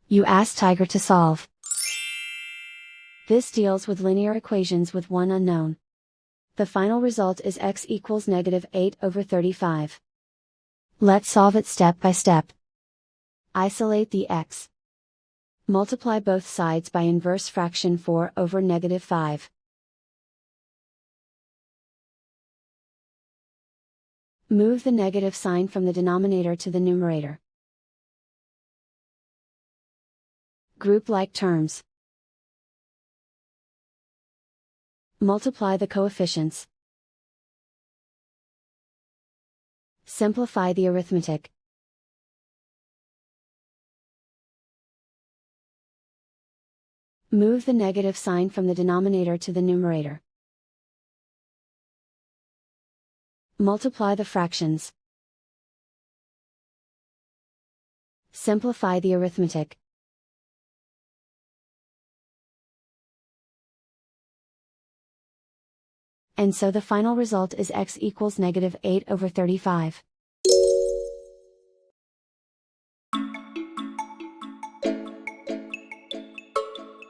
You ask Tiger to solve. This deals with linear equations with one unknown. The final result is x equals -8/35. Let's solve it step by step. Isolate the x. Multiply both sides by inverse fraction 4/5. Move the negative sign from the denominator to the numerator. Group like terms. Multiply the coefficients. Simplify the arithmetic. Move the negative sign from the denominator to the numerator. Multiply the fractions. Simplify the arithmetic. And so the final result is x equals -8/35.